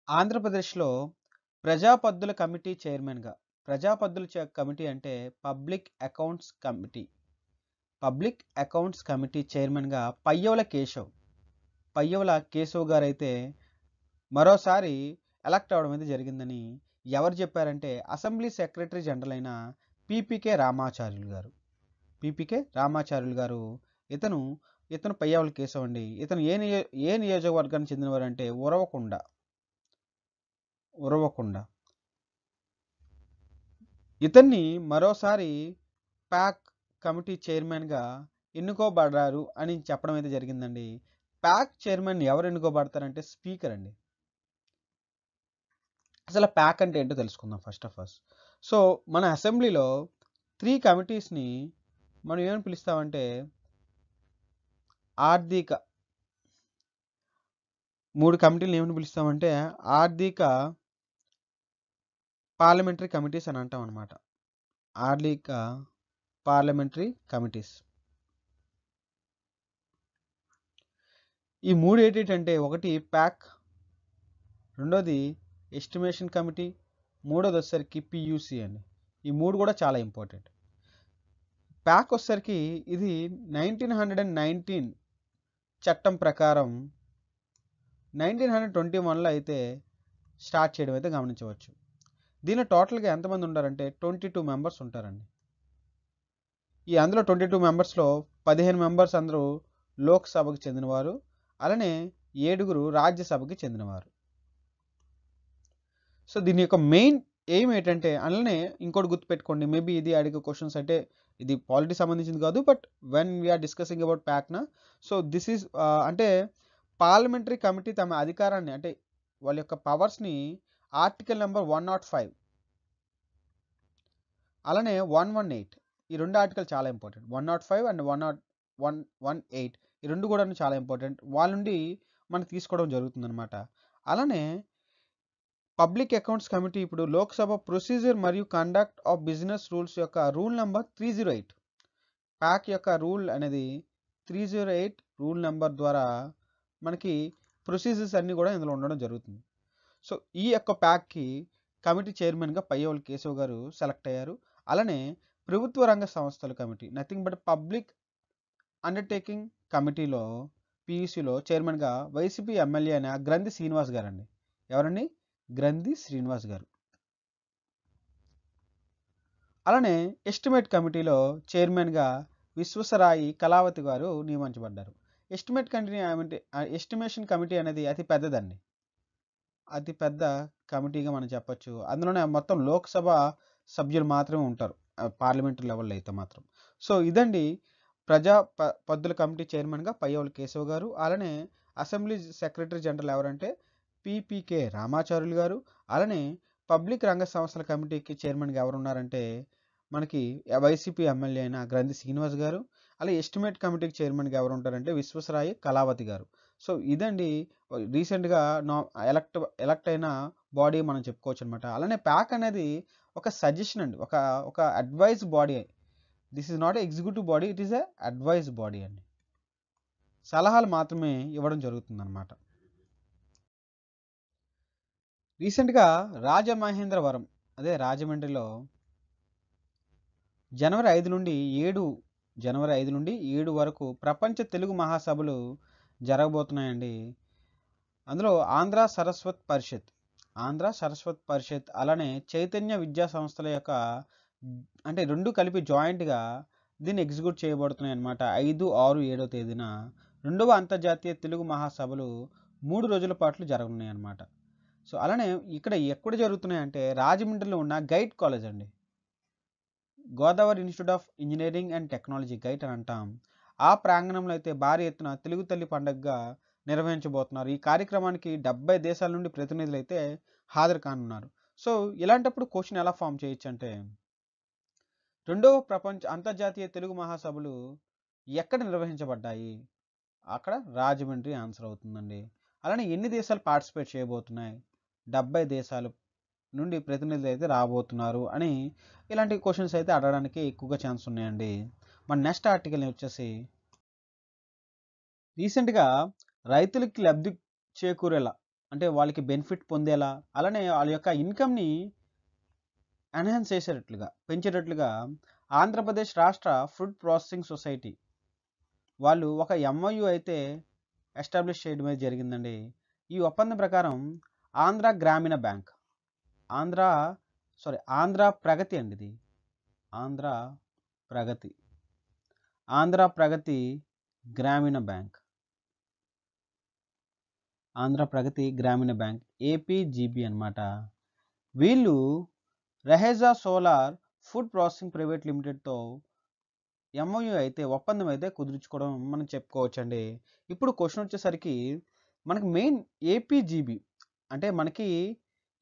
ఆంధ్రప్రదేశ్‌లో ప్రజాపద్దుల కమిటీ చైర్మన్‌గా కమిటీ అంటే పబ్లిక్ అకౌంట్స్ కమిటీ చైర్మన్‌గా పయ్యవుల కేశవ్ గారైతే మరోసారి ఎలక్ట్ అవ్వడం అయితే జరిగిందని ఎవరు చెప్పారంటే అసెంబ్లీ సెక్రటరీ జనరల్ అయిన పీపీకే రామాచార్యులు గారు. పీపీకే రామాచార్యులు గారు ఇతను ఇతను పయ్యవుల కేశవ్ అండి. ఇతను ఏ నియోజకవర్గానికి చెందినవారంటే ఉరవకొండ. ఇతన్ని మరోసారి ప్యాక్ కమిటీ చైర్మన్‌గా ఎన్నుకోబడ్డారు అని చెప్పడం అయితే జరిగిందండి. ప్యాక్ చైర్మన్ ఎవరు ఎన్నుకోబడతారంటే స్పీకర్ అండి. అసలు ప్యాక్ అంటే ఏంటో తెలుసుకుందాం ఫస్ట్ ఆఫ్ ఆల్. సో, మన అసెంబ్లీలో 3 కమిటీస్‌ని మనం ఏమని పిలుస్తామంటే ఆర్థిక 3 కమిటీలని ఏమని పిలుస్తామంటే ఆర్థిక పార్లమెంటరీ కమిటీస్ అని అంటాం అనమాట. ఆర్థిక పార్లమెంటరీ కమిటీస్. ఈ 3 ఏంటంటే ఒకటి ప్యాక్, రెండోది ఎస్టిమేషన్ కమిటీ, మూడోది వచ్చేసరికి పియూసి అండి. ఈ 3 కూడా చాలా ఇంపార్టెంట్. ప్యాక్ వచ్చేసరికి ఇది 1919 చట్టం ప్రకారం 1921లో అయితే స్టార్ట్ చేయడం అయితే గమనించవచ్చు. దీనిలో టోటల్‌గా ఎంతమంది ఉంటారంటే 22 మెంబర్స్ ఉంటారండి. అందులో 22 మెంబర్స్‌లో 15 మెంబర్స్ అందరూ లోక్‌సభకు చెందినవారు. అలానే 7 రాజ్యసభకి చెందినవారు. సో, దీని యొక్క మెయిన్ ఎయిమ్ ఏంటంటే అలానే ఇంకోటి గుర్తుపెట్టుకోండి. మేబీ ఇది అడిగే క్వెషన్స్ అంటే ఇది పాలిటీకి సంబంధించింది కాదు. But when we are discussing about ప్యాక్‌నా సో, దిస్ ఈజ్ అంటే పార్లమెంటరీ కమిటీ తమ అధికారాన్ని అంటే వాళ్ళ యొక్క పవర్స్‌ని ఆర్టికల్ నంబర్ 105 అలానే 118 ఈ 2 ఆర్టికల్ చాలా ఇంపార్టెంట్. 105 అండ్ 118 ఈ 2 కూడాను చాలా ఇంపార్టెంట్. వాళ్ళ నుండి మనం తీసుకోవడం జరుగుతుందనమాట. అలానే పబ్లిక్ అకౌంట్స్ కమిటీ ఇప్పుడు లోక్సభ ప్రొసీజర్ మరియు కండక్ట్ ఆఫ్ బిజినెస్ రూల్స్ యొక్క రూల్ నంబర్ 308 ప్యాక్ యొక్క రూల్ అనేది 308 రూల్ నంబర్ ద్వారా మనకి ప్రొసీజర్స్ అన్నీ కూడా ఇందులో ఉండడం జరుగుతుంది. సో, ఈ యొక్క ప్యాక్‌కి కమిటీ చైర్మన్‌గా పయ్యవుల కేశవ్ గారు సెలెక్ట్ అయ్యారు. అలానే ప్రభుత్వ రంగ సంస్థల committee nothing but public undertaking కమిటీలో పీయూసీలో చైర్మన్‌గా వైసీపీ ఎమ్మెల్యే అయిన గ్రంథి శ్రీనివాస్ గారండి. ఎవరండి? గ్రంథి శ్రీనివాస్ గారు. అలానే ఎస్టిమేట్ కమిటీలో చైర్మన్‌గా విశ్వేశ్వరాయి కళావతి గారు నియమించబడ్డారు. ఎస్టిమేషన్ కమిటీ అనేది అతి పెద్దదండి. అతి పెద్ద కమిటీగా మనం చెప్పొచ్చు. అందులోనే మొత్తం లోక్‌సభ సభ్యులు మాత్రమే ఉంటారు. పార్లమెంటరీ లెవెల్‌లో అయితే మాత్రం. సో, ఇదండి ప్రజా పద్దుల కమిటీ చైర్మన్‌గా పయ్యవుల కేశవ్ గారు. అలానే అసెంబ్లీ సెక్రటరీ జనరల్ ఎవరంటే పీపీకే రామాచార్యులు గారు. అలానే పబ్లిక్ రంగ సంస్థల కమిటీకి చైర్మన్‌గా ఎవరున్నారంటే మనకి వైసీపీ ఎమ్మెల్యే అయిన గ్రంథి శ్రీనివాస్ గారు. అలాగే ఎస్టిమేట్ కమిటీకి చైర్మన్‌గా ఎవరుంటారంటే విశ్వేశ్వరాయి కళావతి గారు. సో, ఇదండి రీసెంట్‌గా నా ఎలక్ట్ అయిన బాడీ మనం చెప్పుకోవచ్చనమాట. అలానే ప్యాక్ అనేది ఒక సజెషన్ అండి. ఒక advice body. This is not a executive body. It is a advice body అండి. సలహాలు మాత్రమే ఇవ్వడం జరుగుతుందనమాట. రీసెంట్‌గా రాజమహేంద్రవరం అదే రాజమండ్రిలో జనవరి 5 నుండి 7 వరకు ప్రపంచ తెలుగు మహాసభలు జరగబోతున్నాయండి. అందులో ఆంధ్ర సరస్వత్ పరిషత్ అలానే చైతన్య విద్యా సంస్థల యొక్క అంటే 2 కలిపి జాయింట్‌గా దీన్ని ఎగ్జిక్యూట్ చేయబడుతున్నాయన్నమాట. 5, 6, 7 తేదీన రెండవ అంతర్జాతీయ తెలుగు మహాసభలు 3 రోజుల పాటు జరగనున్నాయన్నమాట. సో, అలానే ఎక్కడ జరుగుతున్నాయంటే రాజమండ్రిలో ఉన్న గైట్ కాలేజ్ అండి. Godavari institute of engineering and technology GIET అని అంటాం. ఆ ప్రాంగణంలో అయితే భారీ ఎత్తున తెలుగు తల్లి పండుగగా నిర్వహించబోతున్నారు. ఈ కార్యక్రమానికి 70 దేశాల నుండి ప్రతినిధులు అయితే హాజరు కానున్నారు. సో, ఇలాంటప్పుడు క్వశ్చన్ ఎలా ఫామ్ చేయొచ్చు అంటే రెండవ ప్రపంచ అంతర్జాతీయ తెలుగు మహాసభలు ఎక్కడ నిర్వహించబడ్డాయి? అక్కడ రాజమండ్రి ఆన్సర్ అవుతుందండి. అలానే ఎన్ని దేశాలు పార్టిసిపేట్ చేయబోతున్నాయి? 70 దేశాలు నుండి ప్రతినిధులు అయితే రాబోతున్నారు అని ఇలాంటి క్వశ్చన్స్ అయితే అడగడానికి ఎక్కువగా ఛాన్స్ ఉన్నాయండి. మన నెక్స్ట్ ఆర్టికల్ వచ్చేసి రీసెంట్‌గా రైతులకి లబ్ధి చేకూరేలా అంటే వాళ్ళకి బెనిఫిట్ పొందేలా, అలానే వాళ్ళ యొక్క ఇన్కమ్‌ని ఎన్హాన్స్ చేసేటట్లుగా, పెంచేటట్లుగా ఆంధ్రప్రదేశ్ రాష్ట్ర ఫుడ్ ప్రాసెసింగ్ సొసైటీ వాళ్ళు ఒక ఎంఓయూ అయితే ఎస్టాబ్లిష్ చేయడం అయితే జరిగిందండి. ఈ ఒప్పందం ప్రకారం ఆంధ్ర గ్రామీణ బ్యాంక్, ఆంధ్ర ఆంధ్ర ప్రగతి అండి ఇది. ఆంధ్ర ప్రగతి, ఆంధ్ర ప్రగతి గ్రామీణ బ్యాంక్, ఆంధ్ర ప్రగతి గ్రామీణ బ్యాంక్ ఏపీజీబీ అన్నమాట. వీళ్ళు Raheja solar food processing private లిమిటెడ్తో ఎంఓయూ అయితే ఒప్పందం అయితే కుదుర్చుకోవడం మనం చెప్పుకోవచ్చండి. ఇప్పుడు క్వశ్చన్ వచ్చేసరికి మనకి మెయిన్ ఏపీజీబీ అంటే మనకి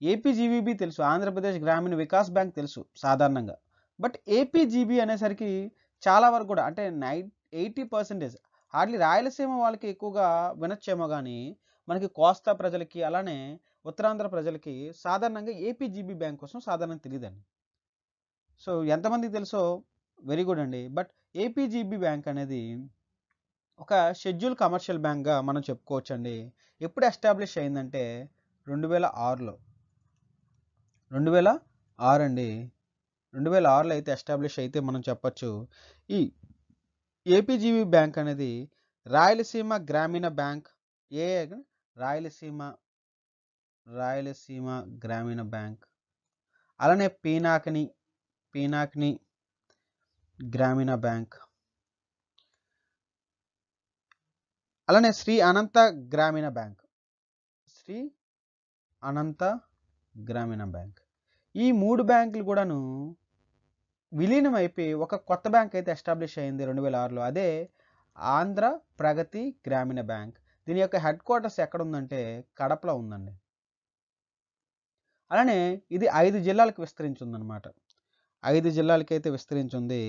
ఏపీజీబీబీ తెలుసు, ఆంధ్రప్రదేశ్ గ్రామీణ వికాస్ బ్యాంక్ తెలుసు సాధారణంగా. బట్ ఏపీజీబీ అనేసరికి చాలా వరకు కూడా అంటే 80% హార్డ్లీ రాయలసీమ వాళ్ళకి ఎక్కువగా వినొచ్చేమో కానీ మనకి కోస్తా ప్రజలకి అలానే ఉత్తరాంధ్ర ప్రజలకి సాధారణంగా ఏపీజీబీ బ్యాంక్ కోసం సాధారణంగా తెలియదండి. సో ఎంతమందికి తెలుసో వెరీ గుడ్ అండి. బట్ ఏపీజీబీ బ్యాంక్ అనేది ఒక షెడ్యూల్ కమర్షియల్ బ్యాంక్గా మనం చెప్పుకోవచ్చండి. ఎప్పుడు ఎస్టాబ్లిష్ అయిందంటే 2006లో, 2006 అండి. 2006లో అయితే ఎస్టాబ్లిష్ అయితే మనం చెప్పొచ్చు. ఈ ఏపీజీబీ బ్యాంక్ అనేది రాయలసీమ గ్రామీణ బ్యాంక్, ఏ రాయలసీమ రాయలసీమ గ్రామీణ బ్యాంక్, అలానే పీనాకిని గ్రామీణ బ్యాంక్, అలానే శ్రీ అనంత గ్రామీణ బ్యాంక్, శ్రీ అనంత గ్రామీణ బ్యాంక్. ఈ 3 బ్యాంకులు కూడాను విలీనం అయిపోయి ఒక కొత్త బ్యాంక్ అయితే ఎస్టాబ్లిష్ అయింది 2006లో. అదే ఆంధ్ర ప్రగతి గ్రామీణ బ్యాంక్. దీని యొక్క హెడ్ క్వార్టర్స్ ఎక్కడ ఉందంటే కడపలో ఉందండి. అలానే ఇది 5 జిల్లాలకు విస్తరించి ఉందన్నమాట. 5 జిల్లాలకైతే విస్తరించి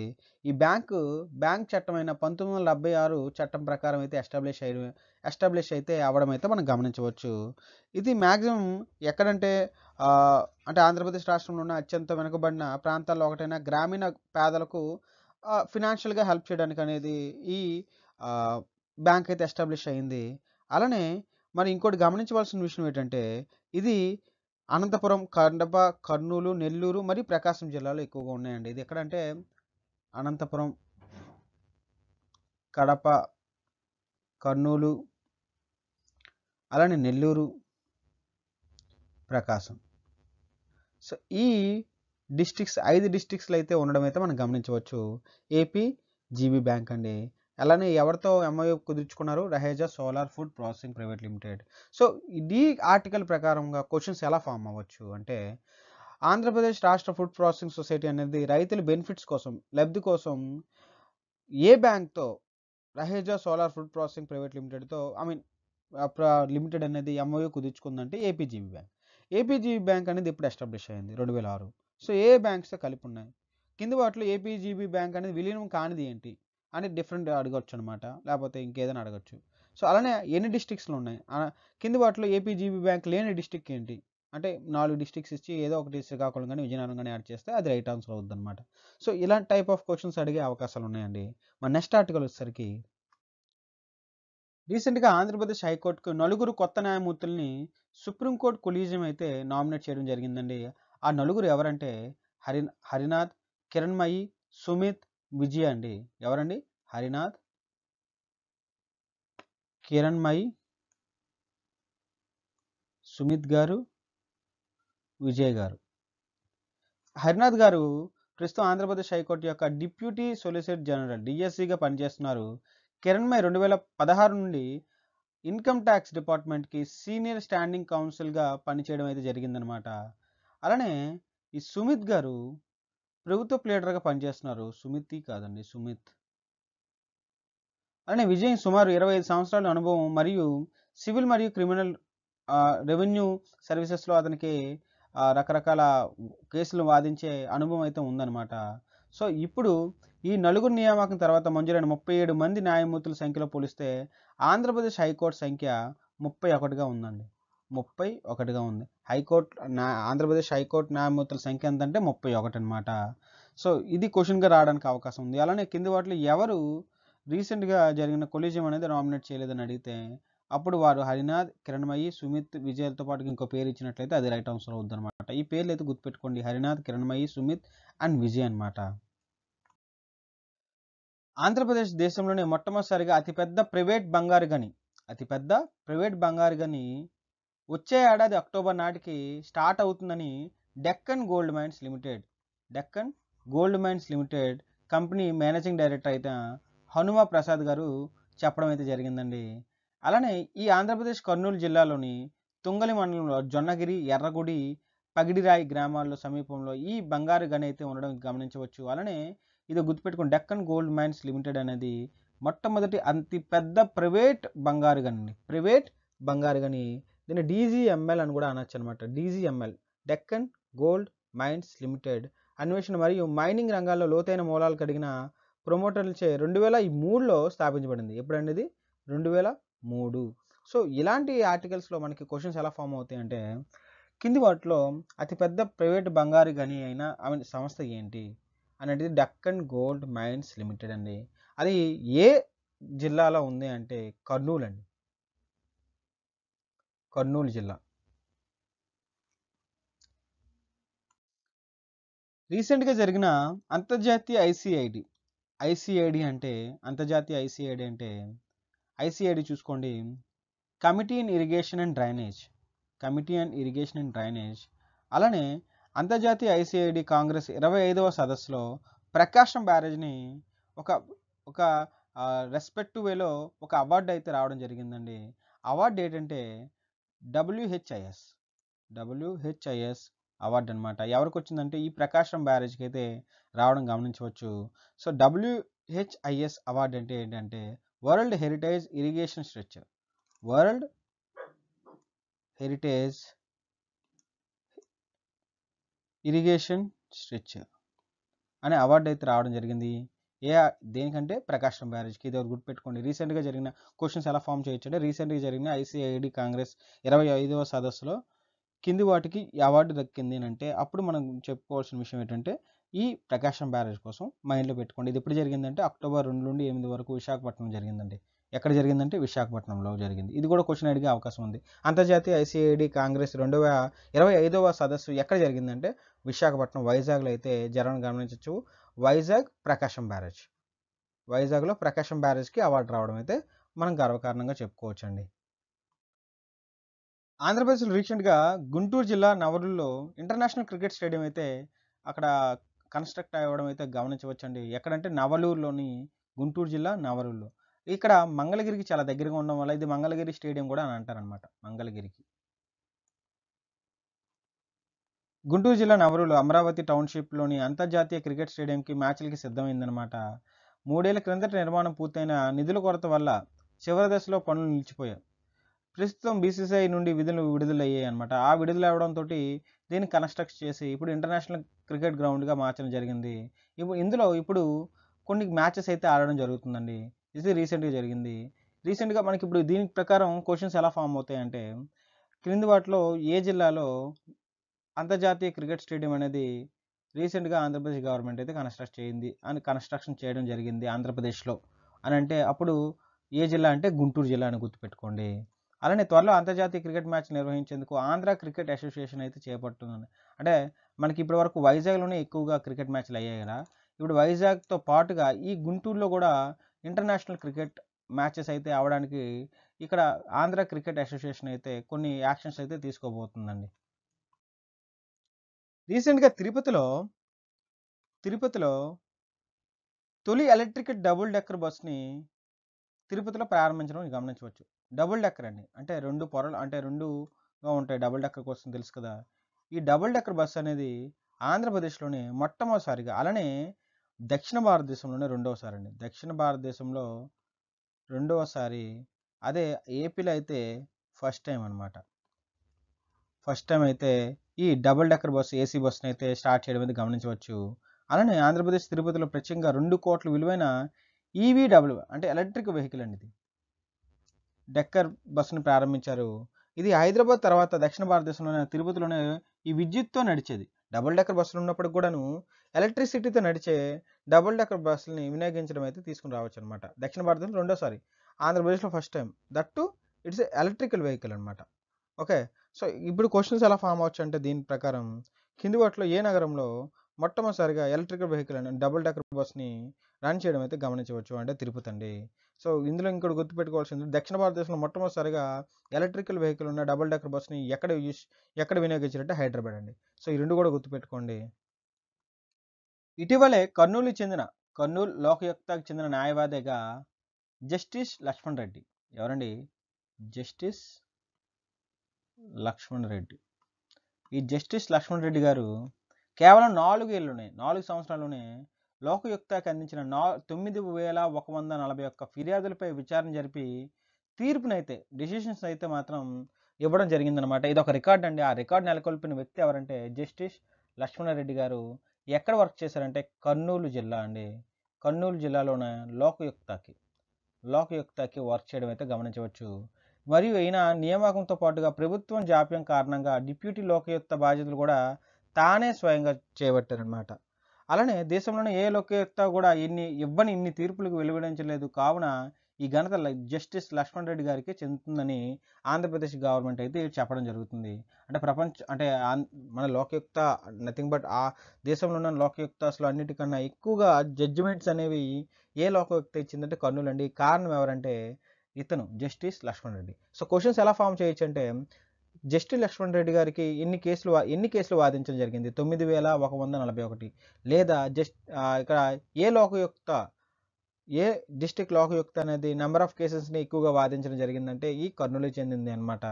ఈ బ్యాంక్ చట్టమైన 1976 చట్టం ప్రకారం అయితే ఎస్టాబ్లిష్ అయితే అవ్వడం అయితే మనం గమనించవచ్చు. ఇది మ్యాక్సిమం ఎక్కడంటే అంటే ఆంధ్రప్రదేశ్ రాష్ట్రంలో ఉన్న అత్యంత వెనుకబడిన ప్రాంతాల్లో ఒకటైన గ్రామీణ పేదలకు ఫినాన్షియల్గా హెల్ప్ చేయడానికి అనేది ఈ బ్యాంక్ అయితే ఎస్టాబ్లిష్ అయింది. అలానే మరి ఇంకోటి గమనించవలసిన విషయం ఏంటంటే ఇది అనంతపురం, కడప, కర్నూలు, నెల్లూరు మరియు ప్రకాశం జిల్లాలో ఎక్కువగా ఉన్నాయండి. ఇది ఎక్కడంటే అనంతపురం, కడప, కర్నూలు, అలానే నెల్లూరు, ప్రకాశం. సో ఈ 5 డిస్ట్రిక్ట్స్లో అయితే ఉండడం అయితే మనం గమనించవచ్చు ఏపీజీబీ బ్యాంక్ అండి. అలానే ఎవరితో MoU కుదుర్చుకున్నారు? Raheja solar food processing private limited. So ఈ ఆర్టికల్ ప్రకారంగా క్వశ్చన్స్ ఎలా ఫామ్ అవ్వచ్చు అంటే ఆంధ్రప్రదేశ్ రాష్ట్ర ఫుడ్ ప్రాసెసింగ్ సొసైటీ అనేది రైతుల బెనిఫిట్స్ కోసం, లబ్ధి కోసం ఏ బ్యాంక్తో Raheja solar food processing private లిమిటెడ్తో లిమిటెడ్ అనేది ఎంఓయూ కుదుర్చుకుందంటే ఏపీజీబీ బ్యాంక్. ఏపీజీబీ బ్యాంక్ అనేది ఇప్పుడు ఎస్టాబ్లిష్ అయింది 2006. సో ఏ బ్యాంక్స్తో కలిపి ఉన్నాయి? కింది వాటిలో ఏపీజీబీ బ్యాంక్ అనేది విలీనం కానిది ఏంటి అని డిఫరెంట్ అడగొచ్చు అనమాట, లేకపోతే ఇంకేదైనా అడగచ్చు. సో అలానే ఎన్ని డిస్ట్రిక్ట్స్లో ఉన్నాయి, కింది వాటిలో ఏపీజీబీ బ్యాంక్ లేని డిస్ట్రిక్ట్ ఏంటి అంటే 4 డిస్ట్రిక్ట్స్ ఇచ్చి ఏదో ఒకటి శ్రీకాకుళం కానీ విజయనగరం కానీ యాడ్ చేస్తే అది రైట్ ఆన్సర్ అవుతుంది అనమాట. సో ఇలాంటి టైప్ ఆఫ్ క్వశ్చన్స్ అడిగే అవకాశాలు ఉన్నాయండి. మన నెక్స్ట్ ఆర్టికల్ వచ్చేసరికి రీసెంట్గా ఆంధ్రప్రదేశ్ హైకోర్టుకు 4 కొత్త న్యాయమూర్తుల్ని సుప్రీంకోర్టు కొలీజియం అయితే నామినేట్ చేయడం జరిగిందండి. ఆ 4 ఎవరంటే హరినాథ్, కిరణ్మయి, సుమిత్, విజయ అండి. ఎవరండి? హరినాథ్, కిరణ్మయి, సుమిత్ గారు, విజయ్ గారు. హరినాథ్ గారు ప్రస్తుతం ఆంధ్రప్రదేశ్ హైకోర్టు యొక్క డిప్యూటీ సొలిసిటర్ జనరల్ డిఎస్సిగా పనిచేస్తున్నారు. కిరణ్మయి 2016 నుండి ఇన్కమ్ ట్యాక్స్ డిపార్ట్మెంట్కి సీనియర్ స్టాండింగ్ కౌన్సిల్గా పనిచేయడం అయితే జరిగిందనమాట. అలానే ఈ సుమిత్ గారు ప్రభుత్వ ప్లేడర్గా పనిచేస్తున్నారు. సుమిత్ కాదండి, సుమిత్. అలానే విజయ్ సుమారు 25 సంవత్సరాల అనుభవం మరియు సివిల్ మరియు క్రిమినల్ రెవెన్యూ సర్వీసెస్లో అతనికి రకరకాల కేసులు వాదించే అనుభవం అయితే ఉందన్నమాట. సో ఇప్పుడు ఈ 4 నియామకం తర్వాత మంజూరైన 37 మంది న్యాయమూర్తుల సంఖ్యలో పోలిస్తే ఆంధ్రప్రదేశ్ హైకోర్టు సంఖ్య 31గా ఉందండి. 31గా ఉంది. ఆంధ్రప్రదేశ్ హైకోర్టు న్యాయమూర్తుల సంఖ్య ఎంతంటే 31 అనమాట. సో ఇది క్వశ్చన్గా రావడానికి అవకాశం ఉంది. అలానే కింది వాటిలో ఎవరు రీసెంట్గా జరిగిన కొలీజియం అనేది నామినేట్ చేయలేదని అడిగితే అప్పుడు వారు హరినాథ్, కిరణ్మయి, సుమిత్, విజయ్‌లతో పాటు ఇంకో పేరు ఇచ్చినట్లయితే అది రైట్ ఆన్సర్ అవుద్దనమాట. ఈ పేర్లయితే గుర్తుపెట్టుకోండి. హరినాథ్, కిరణ్మయి, సుమిత్ అండ్ విజయ్ అనమాట. ఆంధ్రప్రదేశ్ దేశంలోనే మొట్టమొదటిసారిగా అతిపెద్ద ప్రైవేట్ బంగారు గని వచ్చే ఏడాది అక్టోబర్ నాటికి స్టార్ట్ అవుతుందని Deccan Gold Mines Limited company managing director అయితే హనుమ ప్రసాద్ గారు చెప్పడం అయితే జరిగిందండి. అలానే ఈ ఆంధ్రప్రదేశ్ కర్నూలు జిల్లాలోని తుంగలి మండలంలో జొన్నగిరి, ఎర్రగుడి, పగిడిరాయి గ్రామాల్లో సమీపంలో ఈ బంగారు గని అయితే ఉండడం గమనించవచ్చు. అలానే ఇది గుర్తుపెట్టుకోండి, డెక్కన్ గోల్డ్ మైన్స్ లిమిటెడ్ అనేది మొట్టమొదటి అతి పెద్ద ప్రైవేట్ బంగారు గని. దీన్ని డీజీఎంఎల్ అని కూడా అనొచ్చు అనమాట. డీజీఎంఎల్, డెక్కన్ గోల్డ్ మైన్స్ లిమిటెడ్ అన్వేషణ మరియు మైనింగ్ రంగాల్లో లోతైన మూలాలు కలిగిన ప్రమోటర్లచే 2003లో స్థాపించబడింది. ఎప్పుడండి ఇది? 2003. సో ఇలాంటి ఆర్టికల్స్లో మనకి క్వశ్చన్స్ ఎలా ఫామ్ అవుతాయి అంటే, కింది వాటిలో అతిపెద్ద ప్రైవేట్ బంగారు గని అయిన సంస్థ ఏంటి అనేది డెక్కన్ గోల్డ్ మైన్స్ లిమిటెడ్ అండి. అది ఏ జిల్లాలో ఉంది అంటే కర్నూలు అండి. కర్నూలు జిల్లా. రీసెంట్గా జరిగిన అంతర్జాతీయ ఐసిఐడి అంటే ఐసిఐడి చూసుకోండి, committee in irrigation and drainage. అలానే అంతర్జాతీయ ఐసిఐడి కాంగ్రెస్ 25వ సదస్సులో ప్రకాశం బ్యారేజ్ని ఒక ఒక రెస్పెక్టివ్ వేలో ఒక అవార్డు అయితే రావడం జరిగిందండి. అవార్డు ఏంటంటే డబ్ల్యూహెచ్ఐఎస్ అవార్డు అనమాట. ఎవరికి వచ్చిందంటే ఈ ప్రకాశం బ్యారేజ్కి అయితే రావడం గమనించవచ్చు. సో డబ్ల్యూహెచ్ఐఎస్ అవార్డు అంటే ఏంటంటే వరల్డ్ హెరిటేజ్ ఇరిగేషన్ స్ట్రక్చర్ అనే అవార్డు అయితే రావడం జరిగింది. దేనికంటే ప్రకాశం బ్యారేజ్కి. ఇది గుర్తుపెట్టుకోండి. రీసెంట్గా జరిగిన క్వశ్చన్స్ ఎలా ఫామ్ చేయొచ్చు అంటే, రీసెంట్గా జరిగిన ఐసిఐడి కాంగ్రెస్ 25వ సదస్సులో కింది వాటికి అవార్డు దక్కింది అంటే అప్పుడు మనం చెప్పుకోవాల్సిన విషయం ఏంటంటే ఈ ప్రకాశం బ్యారేజ్ కోసం మైండ్లో పెట్టుకోండి. ఇది ఎప్పుడు జరిగిందంటే అక్టోబర్ 2 నుండి 8 వరకు విశాఖపట్నం జరిగిందండి. ఎక్కడ జరిగిందంటే విశాఖపట్నంలో జరిగింది. ఇది కూడా క్వశ్చన్ అడిగే అవకాశం ఉంది. అంతర్జాతీయ ఐసిఐడి కాంగ్రెస్ 25వ సదస్సు ఎక్కడ జరిగిందంటే విశాఖపట్నం, వైజాగ్లో అయితే జరగడం గమనించవచ్చు. వైజాగ్లో ప్రకాశం బ్యారేజ్కి అవార్డు రావడం అయితే మనం గర్వకారణంగా చెప్పుకోవచ్చండి. ఆంధ్రప్రదేశ్లో రీసెంట్గా గుంటూరు జిల్లా నవలూరులో ఇంటర్నేషనల్ క్రికెట్ స్టేడియం అయితే అక్కడ కన్స్ట్రక్ట్ అవ్వడం అయితే గమనించవచ్చండి. ఎక్కడంటే గుంటూరు జిల్లా నవలూరులో. ఇక్కడ మంగళగిరికి చాలా దగ్గరగా ఉండడం వల్ల ఇది మంగళగిరి స్టేడియం కూడా అని అంటారనమాట. మంగళగిరికి. గుంటూరు జిల్లా నవలూరులో అమరావతి టౌన్షిప్లోని అంతర్జాతీయ క్రికెట్ స్టేడియంకి మ్యాచ్లకి సిద్ధమైందనమాట. 3 ఏళ్ల క్రిందట నిర్మాణం పూర్తయిన నిధుల కొరత వల్ల చివరి దశలో పనులు నిలిచిపోయాయి. ప్రస్తుతం బీసీసీఐ నుండి విడుదలయ్యాయి అనమాట. ఆ విడుదల అవడంతో దీన్ని కన్స్ట్రక్ట్ చేసి ఇప్పుడు ఇంటర్నేషనల్ క్రికెట్ గ్రౌండ్గా మార్చడం జరిగింది. ఇప్పుడు కొన్ని మ్యాచెస్ అయితే ఆడడం జరుగుతుందండి. ఇది రీసెంట్గా జరిగింది. రీసెంట్గా మనకి ఇప్పుడు దీని ప్రకారం క్వశ్చన్స్ ఎలా ఫామ్ అవుతాయి అంటే, క్రింది వాటిలో ఏ జిల్లాలో అంతర్జాతీయ క్రికెట్ స్టేడియం అనేది రీసెంట్గా ఆంధ్రప్రదేశ్ గవర్నమెంట్ అయితే కన్స్ట్రక్షన్ చేయడం జరిగింది ఆంధ్రప్రదేశ్లో అని అంటే అప్పుడు ఏ జిల్లా అంటే గుంటూరు జిల్లా అని గుర్తుపెట్టుకోండి. అలానే త్వరలో అంతర్జాతీయ క్రికెట్ మ్యాచ్ నిర్వహించేందుకు ఆంధ్ర క్రికెట్ అసోసియేషన్ అయితే చేపడుతుంది. అంటే మనకి ఇప్పటి వరకు వైజాగ్లోనే ఎక్కువగా క్రికెట్ మ్యాచ్లు అయ్యాయి కదా. ఇప్పుడు వైజాగ్తో పాటుగా ఈ గుంటూరులో కూడా ఇంటర్నేషనల్ క్రికెట్ మ్యాచెస్ అయితే అవడానికి ఇక్కడ ఆంధ్ర క్రికెట్ అసోసియేషన్ అయితే కొన్ని యాక్షన్స్ అయితే తీసుకోబోతుందండి. రీసెంట్గా తిరుపతిలో తొలి ఎలక్ట్రిక్ డబుల్ డెక్కర్ బస్ని తిరుపతిలో ప్రారంభించడం గమనించవచ్చు. డబుల్ డెక్కర్ అండి, అంటే రెండుగా ఉంటాయి. డబుల్ డెక్కర్ కోసం తెలుసు కదా. ఈ డబుల్ డెక్కర్ బస్ అనేది ఆంధ్రప్రదేశ్లోనే మొట్టమొదటిసారిగా, అలానే దక్షిణ భారతదేశంలోనే రెండవసారి అండి. దక్షిణ భారతదేశంలో రెండవసారి, అదే ఏపీలో అయితే ఫస్ట్ టైం అనమాట. ఫస్ట్ టైం అయితే ఈ డబుల్ డెక్కర్ బస్సు ఏసీ బస్సును అయితే స్టార్ట్ చేయడం అయితే గమనించవచ్చు. అలానే ఆంధ్రప్రదేశ్ తిరుపతిలో ప్రత్యేకంగా 2 కోట్ల విలువైన ఈవీడబ్ల్యూ అంటే ఎలక్ట్రిక్ వెహికల్ అండి, ఇది డెక్కర్ బస్సును ప్రారంభించారు. ఇది హైదరాబాద్ తర్వాత దక్షిణ భారతదేశంలోనే తిరుపతిలోనే ఈ విద్యుత్తో నడిచేది. డబుల్ డెక్కర్ బస్సులు ఉన్నప్పుడు కూడాను ఎలక్ట్రిసిటీతో నడిచే డబుల్ డెక్కర్ బస్సులని వినియోగించడం అయితే తీసుకుని రావచ్చు అనమాట. దక్షిణ భారతదేశంలో రెండోసారి, ఆంధ్రప్రదేశ్లో first time, that it's electrical vehicle అనమాట. ఓకే. సో, ఇప్పుడు క్వెషన్స్ ఎలా ఫార్మ్ అవ్వచ్చంటే దీని ప్రకారం కింది వాటిలో ఏ నగరంలో మొట్టమొదటిసారిగా ఎలక్ట్రికల్ వెహికల్ అనే డబుల్ డెక్కర్ బస్‌ని రన్ చేయడం అయితే గమనించవచ్చు. అంటే తిరుపతి అండి. సో, ఇందులో ఇంకోటి గుర్తుపెట్టుకోవాల్సింది దక్షిణ భారతదేశంలో మొట్టమొదటిసారిగా ఎలక్ట్రికల్ వెహికల్ ఉన్న డబుల్ డెక్కర్ బస్‌ని ఎక్కడ వినియోగించారంటే హైదరాబాద్ అండి. సో, ఈ 2 కూడా గుర్తుపెట్టుకోండి. ఇటీవలే కర్నూలు లోకయుక్తకు చెందిన న్యాయవాదిగా జస్టిస్ లక్ష్మణ్ రెడ్డి. ఎవరండి? జస్టిస్ లక్ష్మణ్ రెడ్డి. ఈ జస్టిస్ లక్ష్మణ్ రెడ్డి గారు కేవలం 4 సంవత్సరాల్లోనే లోకయుక్తకి అందించిన 9141 ఫిర్యాదులపై విచారణ జరిపి డెసిషన్స్ అయితే మాత్రం ఇవ్వడం జరిగిందనమాట. ఇది ఒక రికార్డ్ అండి. ఆ రికార్డ్ నెలకొల్పిన వ్యక్తి ఎవరంటే జస్టిస్ లక్ష్మణారెడ్డి గారు. ఎక్కడ వర్క్ చేశారంటే కర్నూలు జిల్లా అండి. కర్నూలు జిల్లాలోనే లోకయుక్తకి వర్క్ చేయడం అయితే గమనించవచ్చు. మరియు ఈయన నియామకంతో పాటుగా ప్రభుత్వం జాప్యం కారణంగా డిప్యూటీ లోకయుక్త బాధ్యతలు కూడా తానే స్వయంగా చేపట్టారనమాట. అలానే దేశంలోనే ఏ లోకయుక్త కూడా ఇన్ని తీర్పులకు వెలువడించలేదు. కావున ఈ ఘనత జస్టిస్ లక్ష్మణ్ రెడ్డి గారికి చెందుతుందని ఆంధ్రప్రదేశ్ గవర్నమెంట్ అయితే చెప్పడం జరుగుతుంది. అంటే మన లోకయుక్త నథింగ్ బట్ ఆ దేశంలో ఉన్న లోకయుక్తాస్‌లో అన్నిటికన్నా ఎక్కువగా జడ్జిమెంట్స్ అనేవి ఏ లోకయుక్త ఇచ్చిందంటే కర్నూలు అండి. కారణం ఎవరంటే ఇతను Justice Lakshman Reddy. So, questions ఎలా ఫార్మ్ చేయొచ్చంటే జస్టిస్ లక్ష్మణ్ రెడ్డి గారికి ఎన్ని కేసులు వాదించడం జరిగింది? 9141 లేదా ఇక్కడ ఏ లోకయుక్త ఏ డిస్ట్రిక్ట్ లోకయుక్త అనేది నంబర్ ఆఫ్ కేసెస్‌ని ఎక్కువగా వాదించడం జరిగిందంటే ఈ కర్నూలుకి చెందింది అన్నమాట.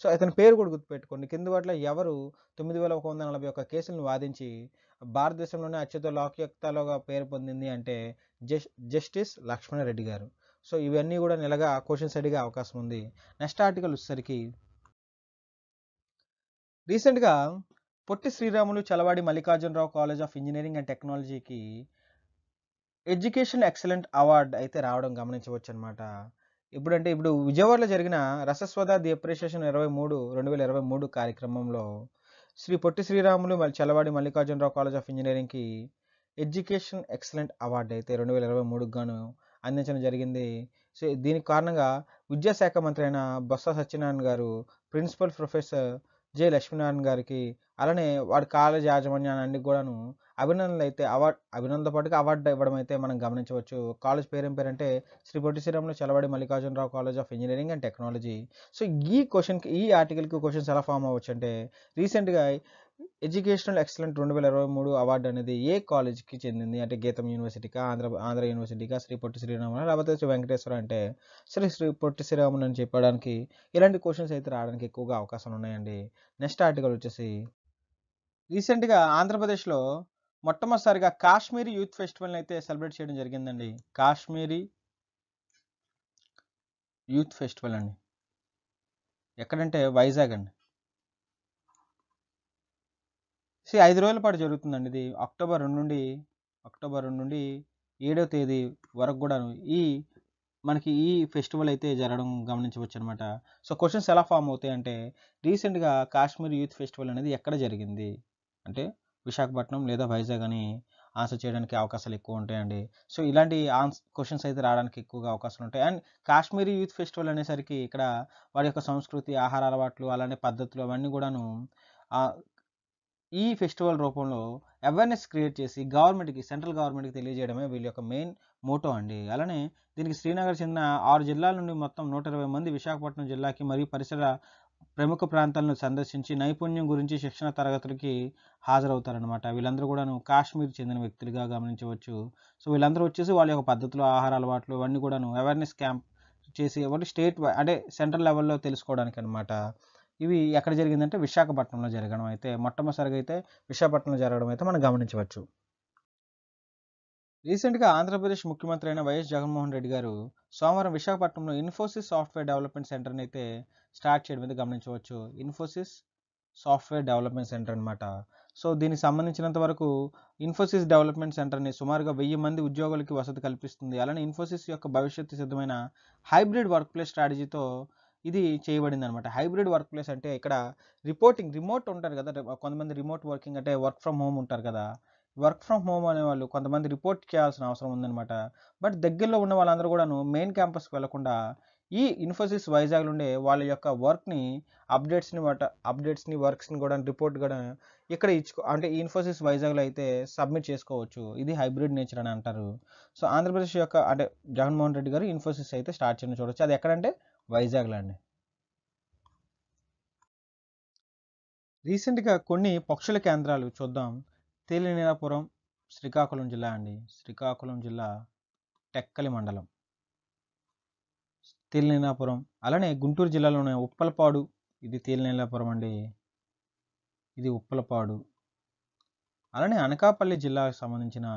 సో, ఇతని పేరు కూడా గుర్తుపెట్టుకోండి. కింది వాటిలో ఎవరు 9141 కేసులను వాదించి భారతదేశంలోనే అత్యధిక లోకయుక్తలుగా పేరు పొందింది అంటే జస్టిస్ లక్ష్మణ రెడ్డి గారు. సో, ఇవన్నీ కూడా క్వెషన్స్ అడిగే అవకాశం ఉంది. నెక్స్ట్ ఆర్టికల్ వచ్చేసరికి రీసెంట్‌గా Potti Sriramulu చలవాడి Mallikarjunarao college of engineering and టెక్నాలజీకి ఎడ్యుకేషన్ ఎక్సలెంట్ అవార్డ్ అయితే రావడం గమనించవచ్చనమాట. ఇప్పుడు విజయవాడలో జరిగిన రసస్వద ది అప్రిషియేషన్ 2023 కార్యక్రమంలో Shri Potti Sriramulu చలవాడి Mallikarjunarao college of ఇంజినీరింగ్‌కి education excellent award అయితే 2023కి గాను అందించడం జరిగింది. సో, దీనికి కారణంగా విద్యాశాఖ మంత్రి అయిన బొత్స సత్యనారాయణ గారు, ప్రిన్సిపల్ ప్రొఫెసర్ జె. లక్ష్మీనారాయణ గారికి, అలానే వాడి కాలేజ్ యాజమాన్యానికి కూడాను అభినందనతో పాటుగా అవార్డు ఇవ్వడం అయితే మనం గమనించవచ్చు. కాలేజ్ పేరేం పేరంటే Shri Potti Sriramulu చలవాడి Mallikarjunarao college of engineering and technology. So, ఈ ఆర్టికల్‌కి క్వెషన్స్ ఎలా ఫార్మ్ అవ్వచ్చంటే రీసెంట్‌గా ఎడ్యుకేషనల్ ఎక్సలెంట్ 2023 అవార్డు అనేది ఏ కాలేజ్‌కి చెందింది? అంటే గీతం యూనివర్సిటీకా? ఆంధ్ర యూనివర్సిటీకా? శ్రీ పొట్టి శ్రీరాములా? లేకపోతే శ్రీ వెంకటేశ్వర అంటే శ్రీ పొట్టి శ్రీరాములు అని చెప్పడానికి ఇలాంటి క్వెషన్స్ అయితే రావడానికి ఎక్కువగా అవకాశాలు ఉన్నాయండి. నెక్స్ట్ ఆర్టికల్ వచ్చేసి రీసెంట్‌గా ఆంధ్రప్రదేశ్‌లో మొట్టమొదటిసారిగా కాశ్మీరీ యూత్ ఫెస్టివల్‌ని అయితే సెలబ్రేట్ చేయడం జరిగిందండి. కాశ్మీరీ యూత్ ఫెస్టివల్ అండి. ఎక్కడంటే వైజాగ్ అండి. 5 రోజుల పాటు జరుగుతుందండి ఇది. అక్టోబర్ 2 నుండి 7వ తేదీ వరకు కూడాను మనకి ఈ ఫెస్టివల్ అయితే జరగడం గమనించవచ్చనమాట. సో, క్వెషన్స్ ఎలా ఫార్మ్ అవుతాయంటే రీసెంట్‌గా కాశ్మీర్ యూత్ ఫెస్టివల్ అనేది ఎక్కడ జరిగింది? అంటే విశాఖపట్నం లేదా వైజాగ్ అని ఆన్సర్ చేయడానికి అవకాశాలు ఎక్కువ ఉంటాయండి. సో, ఇలాంటి క్వెషన్స్ అయితే రావడానికి ఎక్కువగా అవకాశాలు ఉంటాయి. అండ్ కాశ్మీరీ యూత్ ఫెస్టివల్ అనేసరికి ఇక్కడ వారి యొక్క సంస్కృతి, ఆహార అలవాట్లు, అలానే పద్ధతులు అవన్నీ కూడాను ఆహ్, ఈ ఫెస్టివల్ రూపంలో అవేర్‌నెస్ క్రియేట్ చేసి సెంట్రల్ గవర్నమెంట్‌కి తెలియజేయడమే వీళ్ళ యొక్క మెయిన్ మోటో అండి. అలానే దీనికి శ్రీనగర్ చెందిన 6 జిల్లాల నుండి మొత్తం 120 మంది విశాఖపట్నం జిల్లాకి మరియు పరిసర ప్రముఖ ప్రాంతాలను సందర్శించి నైపుణ్యం గురించి శిక్షణ తరగతులకి హాజరవుతారనమాట. వీళ్ళందరూ కూడాను కాశ్మీర్ చెందిన వ్యక్తులుగా గమనించవచ్చు. సో, వీళ్ళందరూ వచ్చేసి వాళ్ళ యొక్క పద్ధతులు, ఆహార అలవాట్లు ఇవన్నీ కూడాను అవేర్‌నెస్ క్యాంప్ చేసి అంటే సెంట్రల్ లెవెల్‌లో తెలుసుకోవడానికనమాట. ఇవి ఎక్కడ జరిగిందంటే విశాఖపట్నంలో జరగడం అయితే మొట్టమొదటిసారిగా అయితే విశాఖపట్నంలో జరగడం అయితే మనం గమనించవచ్చు. రీసెంట్‌గా ఆంధ్రప్రదేశ్ ముఖ్యమంత్రి అయిన వైఎస్ జగన్మోహన్ రెడ్డి గారు సోమవారం విశాఖపట్నంలో ఇన్ఫోసిస్ సాఫ్ట్‌వేర్ డెవలప్‌మెంట్ సెంటర్‌ని అయితే స్టార్ట్ చేయడం అయితే గమనించవచ్చు. ఇన్ఫోసిస్ సాఫ్ట్‌వేర్ డెవలప్‌మెంట్ సెంటర్ అన్నమాట. సో, దీనికి సంబంధించినంత వరకు ఇన్ఫోసిస్ డెవలప్‌మెంట్ సెంటర్‌ని సుమారుగా 1000 మంది ఉద్యోగులకి వసతి కల్పిస్తుంది. అలానే ఇన్ఫోసిస్ యొక్క భవిష్యత్తు సిద్ధమైన హైబ్రిడ్ వర్క్ ప్లేస్ స్ట్రాటజీతో ఇది చేయబడిందనమాట. హైబ్రిడ్ వర్క్ ప్లేస్ అంటే ఇక్కడ రిమోట్ ఉంటారు కదా! కొంతమంది రిమోట్ వర్కింగ్ అంటే వర్క్ ఫ్రమ్ హోమ్ ఉంటారు కదా! వర్క్ ఫ్రమ్ హోమ్ అనేవాళ్ళు కొంతమంది రిపోర్ట్ చేయాల్సిన అవసరం ఉందనమాట. బట్ దగ్గరలో ఉన్న వాళ్ళందరూ కూడాను మెయిన్ క్యాంపస్‌కి వెళ్ళకుండా ఈ ఇన్ఫోసిస్ వైజాగ్లో ఉండే వాళ్ళ యొక్క వర్క్ని అప్డేట్స్ని వర్క్స్ని కూడా రిపోర్ట్ కూడా ఇక్కడ అంటే ఈ ఇన్ఫోసిస్ వైజాగ్లో అయితే సబ్మిట్ చేసుకోవచ్చు. ఇది హైబ్రిడ్ నేచర్ అని అంటారు. సో ఆంధ్రప్రదేశ్ యొక్క అంటే జగన్మోహన్ రెడ్డి గారు ఇన్ఫోసిస్ అయితే స్టార్ట్ చేయడం చూడవచ్చు. అది ఎక్కడంటే వైజాగ్లో అండి. రీసెంట్గా కొన్ని పక్షుల కేంద్రాలు చూద్దాం. తేలినీలాపురం శ్రీకాకుళం జిల్లా అండి. శ్రీకాకుళం జిల్లా టెక్కలి మండలం తేలినీలాపురం. అలానే గుంటూరు జిల్లాలోనే ఉప్పలపాడు, ఇది తేలినీలాపురం అండి, ఇది ఉప్పలపాడు. అలానే అనకాపల్లి జిల్లాకు సంబంధించిన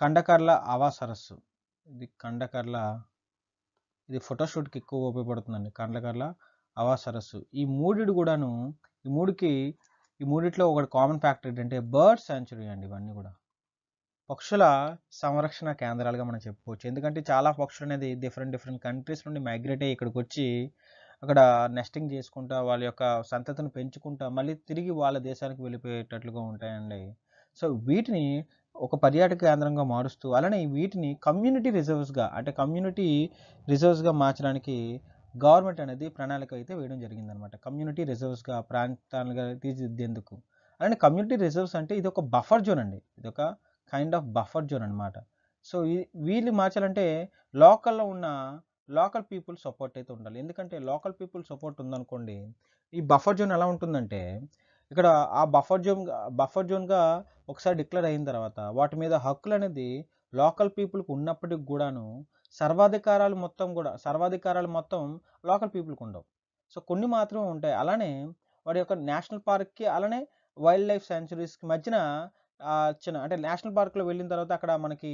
కండకర్ల ఆవా సరస్సు, ఇది కండకర్ల, ఇది ఫోటోషూట్కి ఎక్కువ ఉపయోగపడుతుందండి. కండకర్ల ఆవా సరస్సు. ఈ మూడిట్లో ఒకటి కామన్ ఫ్యాక్టర్ ఏంటంటే బర్డ్ శాంచురీ అండి. ఇవన్నీ కూడా పక్షుల సంరక్షణ కేంద్రాలుగా మనం చెప్పుకోవచ్చు. ఎందుకంటే చాలా పక్షులు అనేది డిఫరెంట్ కంట్రీస్ నుండి మైగ్రేట్ అయ్యి ఇక్కడికి వచ్చి అక్కడ నెస్టింగ్ చేసుకుంటా వాళ్ళ యొక్క సంతతిని పెంచుకుంటా మళ్ళీ తిరిగి వాళ్ళ దేశానికి వెళ్ళిపోయేటట్లుగా ఉంటాయండి. సో వీటిని ఒక పర్యాటక కేంద్రంగా మారుస్తూ అలానే వీటిని కమ్యూనిటీ రిజర్వ్స్గా మార్చడానికి గవర్నమెంట్ అనేది ప్రణాళిక అయితే వేయడం జరిగిందనమాట. కమ్యూనిటీ రిజర్వ్స్గా ప్రాంతాలుగా తీర్చిదిద్దేందుకు. అలానే కమ్యూనిటీ రిజర్వ్స్ అంటే ఇది ఒక బఫర్ జోన్ అండి. ఇది ఒక కైండ్ ఆఫ్ బఫర్ జోన్ అనమాట. సో వీళ్ళు మార్చాలంటే లోకల్లో ఉన్న లోకల్ పీపుల్ సపోర్ట్ అయితే ఉండాలి. ఎందుకంటే లోకల్ పీపుల్ సపోర్ట్ ఉందనుకోండి, ఈ బఫర్ జోన్ ఎలా ఉంటుందంటే ఇక్కడ ఆ బఫర్ జోన్గా ఒకసారి డిక్లేర్ అయిన తర్వాత వాటి మీద హక్కులు అనేది లోకల్ పీపుల్కి ఉన్నప్పటికి కూడాను సర్వాధికారాలు మొత్తం లోకల్ పీపుల్కి ఉండవు. సో కొన్ని మాత్రమే ఉంటాయి. అలానే వాడి యొక్క నేషనల్ పార్క్కి అలానే వైల్డ్ లైఫ్ శాంచురీస్కి మధ్యన చిన్న అంటే నేషనల్ పార్క్లో వెళ్ళిన తర్వాత అక్కడ మనకి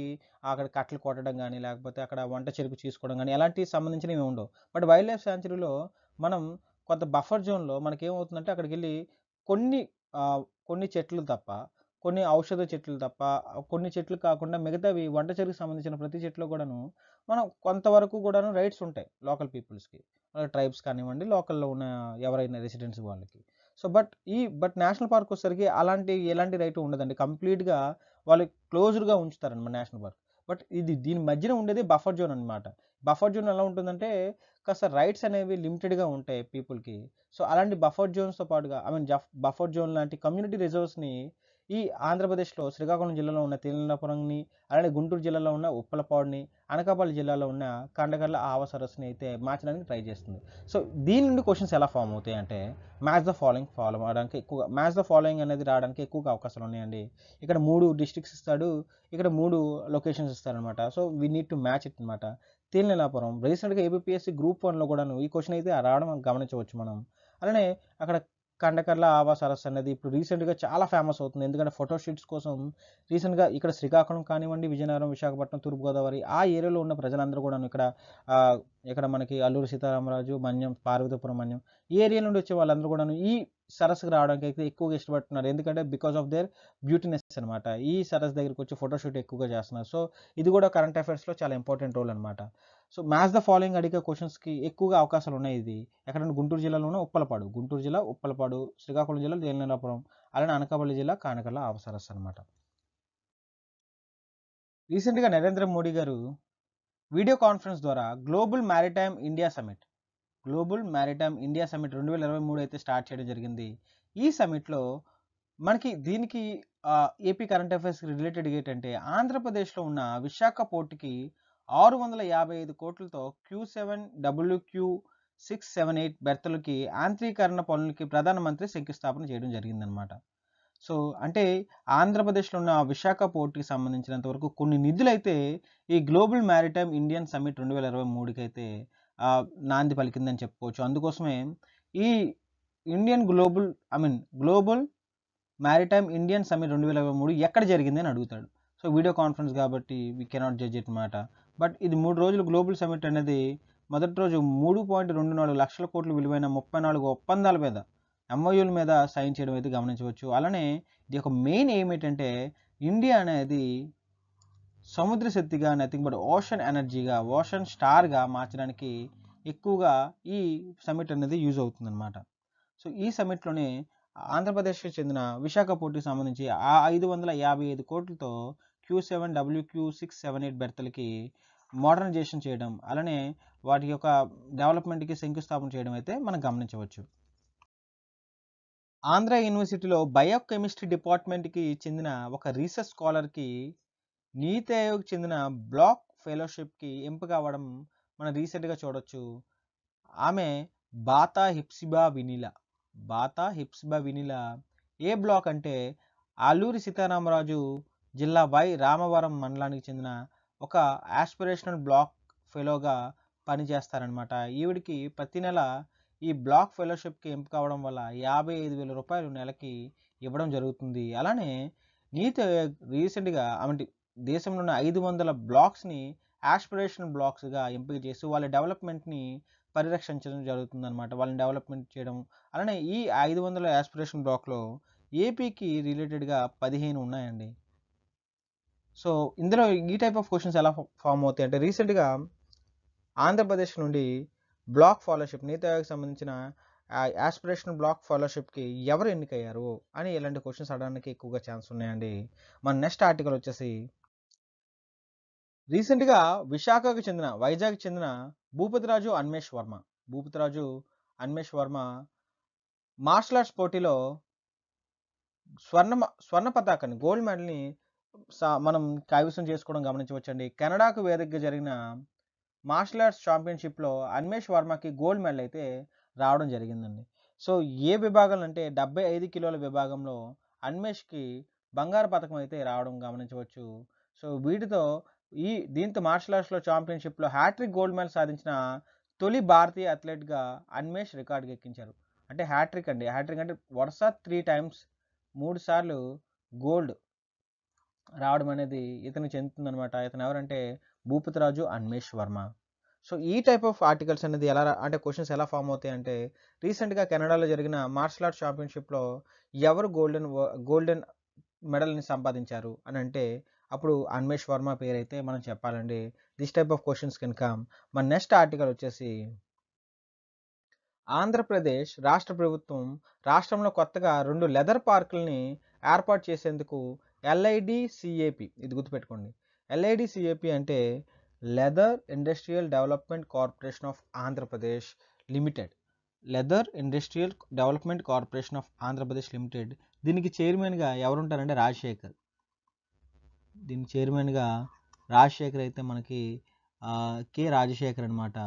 అక్కడ కట్టలు కొట్టడం కానీ లేకపోతే అక్కడ వంట చెరుకు చేసుకోవడం కానీ ఎలాంటివి సంబంధించినవి ఉండవు. బట్ వైల్డ్ లైఫ్ శాంచురీలో మనం కొంత బఫర్ జోన్లో మనకి ఏమవుతుందంటే అక్కడికి వెళ్ళి కొన్ని కొన్ని చెట్లు తప్ప కొన్ని ఔషధ చెట్లు తప్ప కొన్ని చెట్లు కాకుండా మిగతావి వంట చెరుకు సంబంధించిన ప్రతి చెట్లు కూడాను మనం కొంతవరకు కూడాను రైట్స్ ఉంటాయి లోకల్ పీపుల్స్కి, ట్రైబ్స్ కానివ్వండి, లోకల్లో ఉన్న ఎవరైనా రెసిడెంట్స్ వాళ్ళకి. సో బట్ నేషనల్ పార్క్ వచ్చేసరికి ఎలాంటి రైట్ ఉండదండి. కంప్లీట్గా వాళ్ళు క్లోజ్డ్గా ఉంచుతారనమాట నేషనల్ పార్క్. బట్ దీని మధ్యన ఉండేది బఫర్ జోన్ అనమాట. బఫర్ జోన్ ఎలా ఉంటుందంటే కాస్త రైట్స్ అనేవి లిమిటెడ్గా ఉంటాయి పీపుల్కి. సో అలాంటి బఫర్ జోన్స్తో పాటుగా బఫర్ జోన్ లాంటి కమ్యూనిటీ రిజర్వ్స్ని ఈ ఆంధ్రప్రదేశ్లో శ్రీకాకుళం జిల్లాలో ఉన్న తేలినపురంని, అలానే గుంటూరు జిల్లాలో ఉన్న ఉప్పలపాడుని, అనకాపల్లి జిల్లాలో ఉన్న కండకర్ల ఆవ సరస్సుని అయితే మార్చడానికి ట్రై చేస్తుంది. సో దీని నుండి క్వశ్చన్స్ ఎలా ఫామ్ అవుతాయి అంటే మ్యాచ్ ద ఫాలోయింగ్ అనేది రావడానికి ఎక్కువగా అవకాశాలు ఉన్నాయండి. ఇక్కడ 3 డిస్ట్రిక్ట్స్ ఇస్తాడు, ఇక్కడ 3 లొకేషన్స్ ఇస్తారనమాట. So we need to match it అనమాట. తేలినలాపురం రీసెంట్గా ఏబిపిఎస్సి గ్రూప్ 1లో కూడాను ఈ క్వశ్చన్ అయితే రావడం గమనించవచ్చు మనం. అలానే అక్కడ కండకర్ల ఆవా సరస్సు అనేది ఇప్పుడు రీసెంట్గా చాలా ఫేమస్ అవుతుంది. ఎందుకంటే ఫోటోషూట్స్ కోసం రీసెంట్గా ఇక్కడ శ్రీకాకుళం కానివ్వండి, విజయనగరం, విశాఖపట్నం, తూర్పుగోదావరి ఆ ఏరియాలో ఉన్న ప్రజలందరూ కూడా ఇక్కడ మనకి అల్లూరి సీతారామరాజు, పార్వతీపురం మన్యం ఈ ఏరియా నుండి వచ్చే వాళ్ళందరూ కూడాను ఈ సరస్సుకు రావడానికి అయితే ఎక్కువగా ఇష్టపడుతున్నారు. ఎందుకంటే బికాస్ ఆఫ్ దేర్ బ్యూటీనెస్ అనమాట. ఈ సరస్సు దగ్గరికి వచ్చి ఫోటోషూట్ ఎక్కువగా చేస్తున్నారు. సో ఇది కూడా కరెంట్ అఫైర్స్లో చాలా ఇంపార్టెంట్ రోల్ అనమాట. సో మ్యాచ్ ద ఫాలోయింగ్ అడిగే క్వశ్చన్స్కి ఎక్కువగా అవకాశాలు ఉన్నాయి. ఇది ఎక్కడంటే గుంటూరు జిల్లాలోనే గుంటూరు జిల్లా ఉప్పలపాడు, శ్రీకాకుళం జిల్లా తేలినలాపురం, అలానే అనకాపల్లి జిల్లా కానకర్ల ఆవ సరస్సు అనమాట. రీసెంట్గా నరేంద్ర మోడీ గారు వీడియో కాన్ఫరెన్స్ ద్వారా గ్లోబల్ మ్యారిటైమ్ ఇండియా సమిట్ 2023 అయితే స్టార్ట్ చేయడం జరిగింది. ఈ సమిట్లో దీనికి ఏపీ కరెంట్ అఫైర్స్ రిలేటెడ్ ఏంటంటే ఆంధ్రప్రదేశ్లో ఉన్న విశాఖ పోర్టుకి 655 కోట్లతో Q7 WQ678 బెర్తలకి యాంత్రీకరణ పనులకి ప్రధానమంత్రి శంకుస్థాపన చేయడం జరిగిందనమాట. సో అంటే ఆంధ్రప్రదేశ్లో ఉన్న విశాఖ పోర్టుకి సంబంధించినంత వరకు కొన్ని నిధులైతే ఈ గ్లోబల్ మ్యారిటైమ్ ఇండియన్ సమిట్ 2023కి అయితే నాంది పలికిందని చెప్పుకోవచ్చు. అందుకోసమే ఈ గ్లోబల్ మ్యారిటైమ్ ఇండియన్ సమిట్ 2023 ఎక్కడ జరిగింది అని అడుగుతాడు. సో వీడియో కాన్ఫరెన్స్ కాబట్టి వీ కెనాట్ జడ్జ్ ఇట్ మాట. బట్ ఇది 3 రోజులు గ్లోబల్ సమిట్ అనేది మొదటి రోజు 3.24 లక్షల కోట్లు విలువైన 34 ఒప్పందాల మీద ఎంఓయూల మీద సైన్ చేయడం అయితే గమనించవచ్చు. అలానే ఇది యొక్క మెయిన్ ఎయిమ్ ఏంటంటే ఇండియా అనేది సముద్ర శక్తిగా నథింగ్ బట్ ఓషన్ స్టార్గా మార్చడానికి ఎక్కువగా ఈ సమిట్ అనేది యూజ్ అవుతుందన్నమాట. సో ఈ సమిట్లోనే ఆంధ్రప్రదేశ్కి చెందిన విశాఖ పోర్టుకి సంబంధించి 555 కోట్లతో Q7 WQ678 బెర్తలకి మోడర్నైజేషన్ చేయడం, అలానే వాటి యొక్క డెవలప్మెంట్‌కి శంకుస్థాపన చేయడం అయితే మనం గమనించవచ్చు. ఆంధ్ర యూనివర్సిటీలో బయోకెమిస్ట్రీ డిపార్ట్మెంట్‌కి చెందిన ఒక రీసెర్చ్ స్కాలర్‌కి నీతి ఆయోగ్‌కి చెందిన బ్లాక్ ఫెలోషిప్‌కి ఎంపిక అవ్వడం మనం రీసెంట్‌గా చూడొచ్చు. ఆమె బాతా హిప్సిబా వినిలా. బాతా హిప్సిబా వినిలా ఏ బ్లాక్ అంటే అల్లూరి సీతారామరాజు జిల్లా వై రామవరం మండలానికి చెందిన ఒక యాస్పిరేషనల్ బ్లాక్ ఫెలోగా పనిచేస్తారనమాట. ఈవిడికి ప్రతి నెల ఈ బ్లాక్ ఫెలోషిప్‌కి ఎంపిక అవ్వడం వల్ల రూ. 55,000 నెలకి ఇవ్వడం జరుగుతుంది. అలానే నీతి ఆయోగ్ రీసెంట్‌గా అంటే దేశంలోని 500 బ్లాక్స్‌ని యాస్పిరేషనల్ బ్లాక్స్‌గా ఎంపిక చేసి వాళ్ళ డెవలప్‌మెంట్‌ని పరిరక్షించడం జరుగుతుందనమాట. వాళ్ళని డెవలప్‌మెంట్ చేయడం. అలానే ఈ 500 యాస్పిరేషన్ బ్లాక్‌లో ఏపీకి రిలేటెడ్‌గా 15 ఉన్నాయండి. సో, ఇందులో ఈ టైప్ ఆఫ్ క్వెషన్స్ ఎలా ఫార్మ్ అవుతాయి అంటే రీసెంట్‌గా ఆంధ్రప్రదేశ్ నుండి బ్లాక్ ఫెలోషిప్ నీతి ఆయోగ్‌కి సంబంధించిన యాస్పిరేషనల్ బ్లాక్ ఫెలోషిప్‌కి ఎవరు ఎన్నికయ్యారు అని ఇలాంటి క్వెషన్స్ అడగడానికి ఎక్కువగా ఛాన్స్ ఉన్నాయండి. మన నెక్స్ట్ ఆర్టికల్ వచ్చేసి రీసెంట్‌గా విశాఖకు చెందిన వైజాగ్‌కి చెందిన భూపతిరాజు అన్మేష్ వర్మ. భూపతిరాజు అన్మేష్ వర్మ మార్షల్ ఆర్ట్స్ పోటీలో స్వర్ణ పతాకాన్ని గోల్డ్ మెడల్‌ని మనం కైవసం చేసుకోవడం గమనించవచ్చండి. కెనడాకు వేదికగా జరిగిన martial arts ఛాంపియన్‌షిప్‌లో Anmesh వర్మకి gold medal అయితే రావడం జరిగిందండి. సో, ఏ విభాగంలో అంటే 75 కిలోల విభాగంలో అన్మేష్‌కి బంగారు పతకం అయితే రావడం గమనించవచ్చు. సో, దీంతో మార్షల్ ఆర్ట్స్‌లో ఛాంపియన్‌షిప్‌లో హ్యాట్రిక్ గోల్డ్ మెడల్ సాధించిన తొలి భారతీయ అథ్లెట్‌గా అన్మేష్ రికార్డ్‌కి ఎక్కించారు. అంటే హ్యాట్రిక్ అండి. హ్యాట్రిక్ అంటే వరుస 3 టైమ్స్ 3 సార్లు గోల్డ్ రావడం అనేది ఇతనికి చెందుతుందనమాట. ఇతను ఎవరంటే భూపతిరాజు అన్మేష్ వర్మ. సో, ఈ టైప్ ఆఫ్ ఆర్టికల్స్ అనేది అంటే క్వెషన్స్ ఎలా ఫార్మ్ అవుతాయంటే రీసెంట్‌గా కెనడాలో జరిగిన మార్షల్ ఆర్ట్స్ ఛాంపియన్‌షిప్‌లో ఎవరు గోల్డెన్ మెడల్‌ని సంపాదించారు అనంటే అప్పుడు అన్మేష్ వర్మ పేరైతే మనం చెప్పాలండి. దిస్ టైప్ ఆఫ్ క్వెషన్స్ కనుక మన నెక్స్ట్ ఆర్టికల్ వచ్చేసి ఆంధ్రప్రదేశ్ రాష్ట్ర ప్రభుత్వం రాష్ట్రంలో కొత్తగా 2 లెదర్ పార్కుల్ని ఏర్పాటు చేసేందుకు ఎల్ఐడిసిఏపి ఇది గుర్తుపెట్టుకోండి. ఎల్ఐడిసిఏపి అంటే leather industrial development corporation of Andhra Pradesh limited. Leather industrial development corporation of Andhra Pradesh limited. దీనికి చైర్మన్‌గా ఎవరుంటారంటే రాజశేఖర్. దీనికి చైర్మన్‌గా రాజశేఖర్ అయితే మనకి కె. రాజశేఖర్ అనమాట.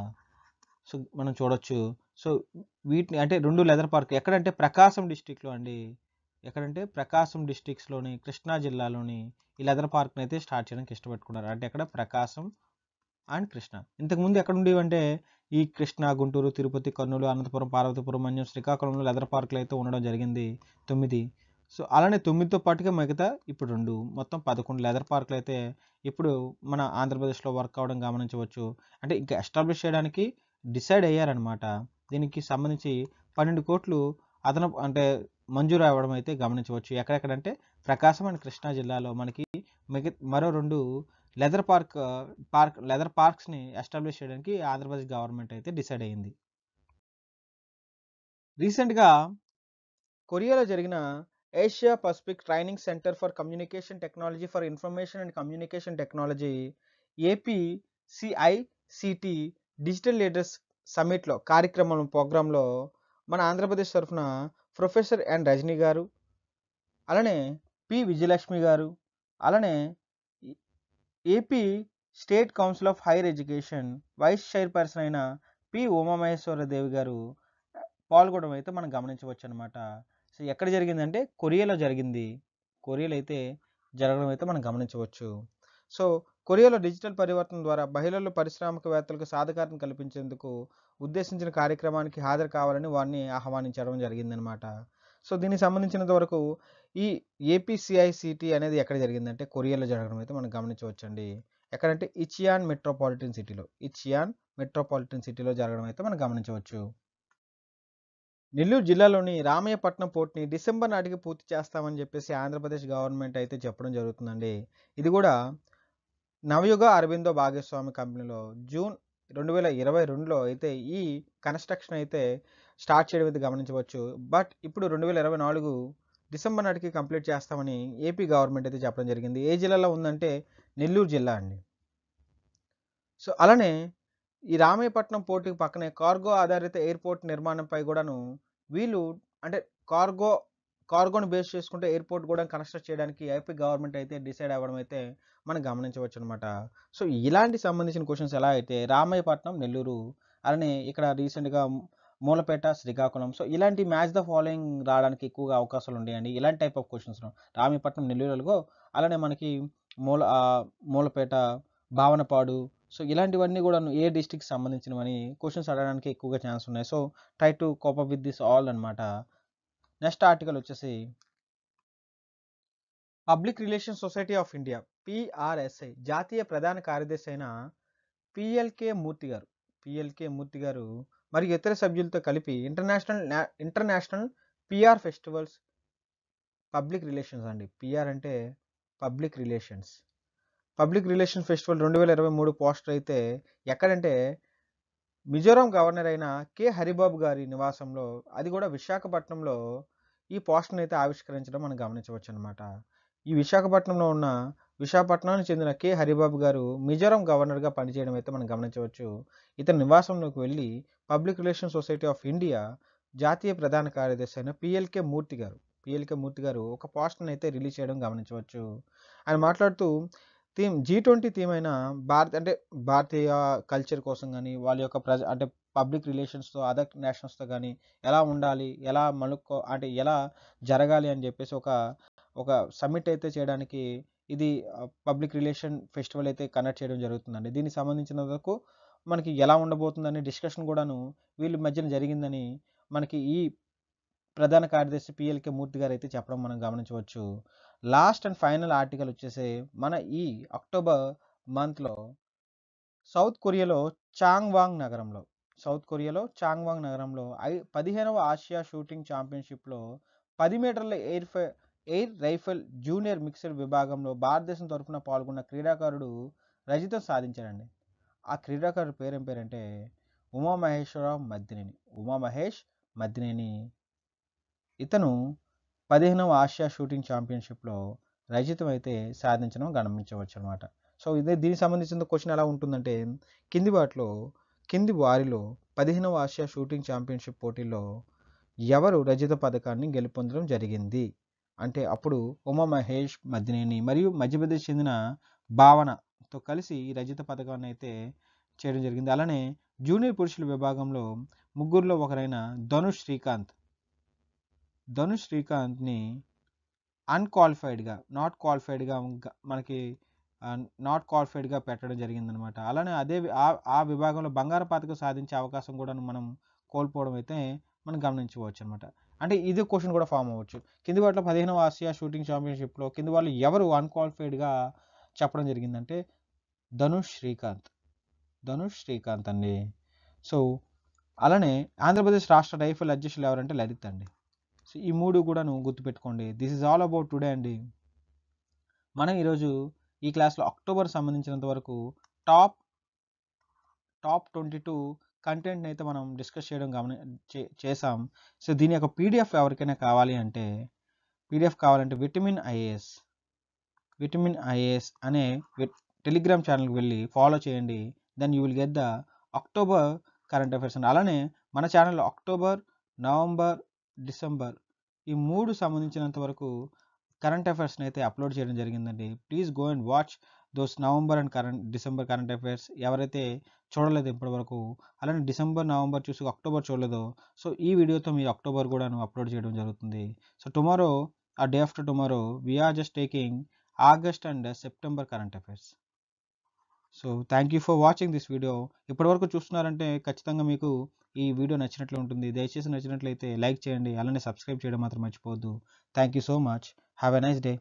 సో, మనం చూడొచ్చు. సో, వీటిని అంటే 2 లెదర్ పార్క్ ఎక్కడంటే ప్రకాశం డిస్ట్రిక్ట్‌లో అండి. ఎక్కడంటే ప్రకాశం డిస్ట్రిక్ట్స్‌లోని కృష్ణా జిల్లాలోని ఈ లెదర్ పార్క్‌ని అయితే స్టార్ట్ చేయడానికి ఇష్టపట్టుకున్నారు. అంటే ఎక్కడ ప్రకాశం అండ్ కృష్ణా. ఇంతకుముందు ఎక్కడ ఉండేవంటే ఈ కృష్ణా, గుంటూరు, తిరుపతి, కర్నూలు, అనంతపురం, పార్వతీపురం, మన్యం, శ్రీకాకుళంలో లెదర్ పార్కులు అయితే ఉండడం జరిగింది 9. సో, అలానే 9తో పాటుగా మిగతా ఇప్పుడు 2 మొత్తం 11 లెదర్ పార్కులు అయితే ఇప్పుడు మన ఆంధ్రప్రదేశ్‌లో వర్క్ అవ్వడం గమనించవచ్చు. అంటే ఇంకా ఎస్టాబ్లిష్ చేయడానికి డిసైడ్ అయ్యారనమాట. దీనికి సంబంధించి 12,00,00,000 అదనపు అంటే మంజూరు అవ్వడం అయితే గమనించవచ్చు. ఎక్కడెక్కడంటే ప్రకాశం అండ్ కృష్ణా జిల్లాలో మనకి మరో 2 లెదర్ లెదర్ పార్క్స్‌ని ఎస్టాబ్లిష్ చేయడానికి ఆంధ్రప్రదేశ్ గవర్నమెంట్ అయితే డిసైడ్ అయింది. రీసెంట్‌గా కొరియాలో జరిగిన Asia Pacific training centre for communication technology for information and communication technology ఏపీసీఐసిటి digital leaders సమ్మిట్‌లో ప్రోగ్రాంలో మన ఆంధ్రప్రదేశ్ తరఫున ప్రొఫెసర్ ఎన్ రజనీ గారు, అలానే పి. విజయలక్ష్మి గారు, అలానే AP State Council of Higher Education vice chairperson అయిన పి. ఉమామహేశ్వరదేవి గారు పాల్గొనడం అయితే మనం గమనించవచ్చనమాట. సో, ఎక్కడ జరిగిందంటే కొరియాలో జరిగింది. కొరియాలో అయితే జరగడం అయితే మనం గమనించవచ్చు. సో, కొరియాలో డిజిటల్ పరివర్తన ద్వారా మహిళలు పారిశ్రామికవేత్తలకు సాధికారత కల్పించేందుకు ఉద్దేశించిన కార్యక్రమానికి హాజరు కావాలని వారిని ఆహ్వానించడం జరిగిందనమాట. సో, దీనికి సంబంధించినంత వరకు ఈ ఏపీసీఐసిటి అనేది ఎక్కడ జరిగిందంటే కొరియాలో జరగడం అయితే మనం గమనించవచ్చండి. ఎక్కడంటే ఇచియాన్ మెట్రోపాలిటన్ సిటీలో జరగడం అయితే మనం గమనించవచ్చు. నెల్లూరు జిల్లాలోని రామయ్యపట్నం పోర్ట్‌ని డిసెంబర్ నాటికి పూర్తి చేస్తామని చెప్పేసి ఆంధ్రప్రదేశ్ గవర్నమెంట్ అయితే చెప్పడం జరుగుతుందండి. ఇది కూడా నవయుగ అరబిందో భాగస్వామి కంపెనీలో జూన్ 2022లో అయితే ఈ కన్‌స్ట్రక్షన్ అయితే స్టార్ట్ చేయడం అయితే గమనించవచ్చు. బట్ ఇప్పుడు 2024 డిసెంబర్ నాటికి కంప్లీట్ చేస్తామని ఏపీ గవర్నమెంట్ అయితే చెప్పడం జరిగింది. ఏ జిల్లాలో ఉందంటే నెల్లూరు జిల్లా అండి. సో అలానే ఈ రామాయపట్నం పోర్టుకి పక్కనే కార్గో ఆధారిత ఎయిర్పోర్ట్ నిర్మాణంపై కూడాను వీళ్ళు అంటే కార్గో కార్గోని బేస్ చేసుకుంటే ఎయిర్పోర్ట్ కూడా కన్స్ట్రక్ట్ చేయడానికి ఏపీ గవర్నమెంట్ అయితే డిసైడ్ అవ్వడం అయితే మనం గమనించవచ్చు అనమాట. సో ఇలాంటి సంబంధించిన క్వశ్చన్స్ ఎలా అయితే రామాయపట్నం, నెల్లూరు అలానే ఇక్కడ రీసెంట్గా మూలపేట, శ్రీకాకుళం, సో ఇలాంటి మ్యాచ్ ద ఫాలోయింగ్ రావడానికి ఎక్కువగా అవకాశాలు ఉన్నాయండి. ఇలాంటి టైప్ ఆఫ్ క్వశ్చన్స్ రామాయపట్నం, నెల్లూరులో అలానే మనకి మూలపేట, భావనపాడు, సో ఇలాంటివన్నీ కూడా ఏ డిస్ట్రిక్ట్ సంబంధించినవని క్వశ్చన్స్ అడగడానికి ఎక్కువగా ఛాన్స్ ఉన్నాయి. So try to cope up with this all అనమాట. నెక్స్ట్ ఆర్టికల్ వచ్చేసి public relation society of India PRSI జాతీయ ప్రధాన కార్యదర్శి అయిన పిఎల్కే మూర్తి గారు మరియు ఇతర సభ్యులతో కలిపి international PR festivals public relations అండి. పిఆర్ అంటే పబ్లిక్ రిలేషన్ ఫెస్టివల్ 2023 పోస్టర్ అయితే ఎక్కడంటే మిజోరాం గవర్నర్ అయిన కె హరిబాబు గారి నివాసంలో, అది కూడా విశాఖపట్నంలో ఈ పోస్టర్ని అయితే ఆవిష్కరించడం మనం గమనించవచ్చు అనమాట. ఈ విశాఖపట్నంలో ఉన్న విశాఖపట్నానికి చెందిన కె హరిబాబు గారు మిజోరాం గవర్నర్గా పనిచేయడం అయితే మనం గమనించవచ్చు. ఇతని నివాసంలోకి వెళ్ళి public relation society of India జాతీయ ప్రధాన కార్యదర్శి అయిన పిఎల్కే మూర్తి గారు ఒక పోస్టర్ని అయితే రిలీజ్ చేయడం గమనించవచ్చు. ఆయన మాట్లాడుతూ G20 థీమ్ అయిన భారతీయ కల్చర్ కోసం కానీ వాళ్ళ యొక్క అంటే పబ్లిక్ రిలేషన్స్తో అదర్ నేషనల్స్తో కానీ ఎలా ఉండాలి, ఎలా ఎలా జరగాలి అని చెప్పేసి ఒక సమ్మిట్ అయితే చేయడానికి ఇది పబ్లిక్ రిలేషన్ ఫెస్టివల్ అయితే కండక్ట్ చేయడం జరుగుతుందండి. దీనికి సంబంధించిన వరకు మనకి ఎలా ఉండబోతుందని డిస్కషన్ కూడాను వీళ్ళ మధ్యన జరిగిందని మనకి ఈ ప్రధాన కార్యదర్శి పిఎల్కే మూర్తి గారు అయితే చెప్పడం మనం గమనించవచ్చు. లాస్ట్ అండ్ ఫైనల్ ఆర్టికల్ వచ్చేసి మన ఈ అక్టోబర్ మంత్లో సౌత్ కొరియాలో చాంగ్వాంగ్ నగరంలో 15వ ఆసియా షూటింగ్ ఛాంపియన్షిప్లో 10 మీటర్ల ఎయిర్ రైఫిల్ జూనియర్ మిక్స్డ్ విభాగంలో భారతదేశం తరఫున పాల్గొన్న క్రీడాకారుడు రజతం సాధించాడండి. ఆ క్రీడాకారుడు పేరేం పేరంటే ఉమామహేష్ మద్దినేని. ఇతను 15వ ఆసియా షూటింగ్ ఛాంపియన్షిప్లో రజతం అయితే సాధించడం గమనించవచ్చు అనమాట. సో దీనికి సంబంధించిన క్వశ్చన్ ఎలా ఉంటుందంటే కింది వారిలో 15వ ఆసియా షూటింగ్ ఛాంపియన్షిప్ పోటీల్లో ఎవరు రజత పథకాన్ని గెలుపొందడం జరిగింది అంటే అప్పుడు ఉమామహేష్ మద్దినేని మరియు మధ్యప్రదేశ్ చెందిన భావనతో కలిసి ఈ రజత పథకాన్ని అయితే చేయడం జరిగింది. అలానే జూనియర్ పురుషుల విభాగంలో ముగ్గురులో ఒకరైన ధనుష్ శ్రీకాంత్ని నాట్ క్వాలిఫైడ్గా పెట్టడం జరిగిందనమాట. అలానే ఆ విభాగంలో బంగారు పథకం సాధించే అవకాశం కూడా మనం కోల్పోవడం అయితే మనం గమనించవచ్చు అనమాట. అంటే ఇది క్వశ్చన్ కూడా ఫామ్ అవ్వచ్చు. కింది వాటిలో 15వ ఆసియా షూటింగ్ ఛాంపియన్షిప్లో కింది వాళ్ళు ఎవరు అన్క్వాలిఫైడ్గా చెప్పడం జరిగిందంటే ధనుష్ శ్రీకాంత్ అండి. సో అలానే ఆంధ్రప్రదేశ్ రాష్ట్ర రైఫిల్ అధ్యక్షులు ఎవరంటే లలిత్ అండి. సో ఈ మూడు కూడా గుర్తుపెట్టుకోండి. This is all about today అండి. మనం ఈరోజు ఈ క్లాస్లో అక్టోబర్ సంబంధించినంత వరకు టాప్ 22 కంటెంట్ని అయితే మనం డిస్కస్ చేయడం చేసాం. సో దీని యొక్క పీడిఎఫ్ ఎవరికైనా కావాలంటే విటమిన్ ఐఏఎస్ అనే టెలిగ్రామ్ ఛానల్కి వెళ్ళి ఫాలో చేయండి. Then you will get the October current affairs అండి. అలానే మన ఛానల్లో అక్టోబర్, నవంబర్, డిసెంబర్ ఈ 3 సంబంధించినంత వరకు కరెంట్ అఫైర్స్ని అయితే అప్లోడ్ చేయడం జరిగిందండి. Please go and watch those November and December current affairs ఎవరైతే చూడలేదు ఇప్పటివరకు, అలానే డిసెంబర్, నవంబర్ చూసి అక్టోబర్ చూడలేదో, సో ఈ వీడియోతో మీ అక్టోబర్ కూడా అప్లోడ్ చేయడం జరుగుతుంది. So tomorrow day after tomorrow we are just taking August and September current affairs. So thank you for watching this video. ఇప్పటివరకు చూస్తున్నారంటే ఖచ్చితంగా మీకు ఈ వీడియో నచ్చినట్లు ఉంటుంది. దయచేసి నచ్చినట్లయితే లైక్ చేయండి, అలానే సబ్స్క్రైబ్ చేయడం మాత్రం మర్చిపోవద్దు. Thank you so much. Have a nice day.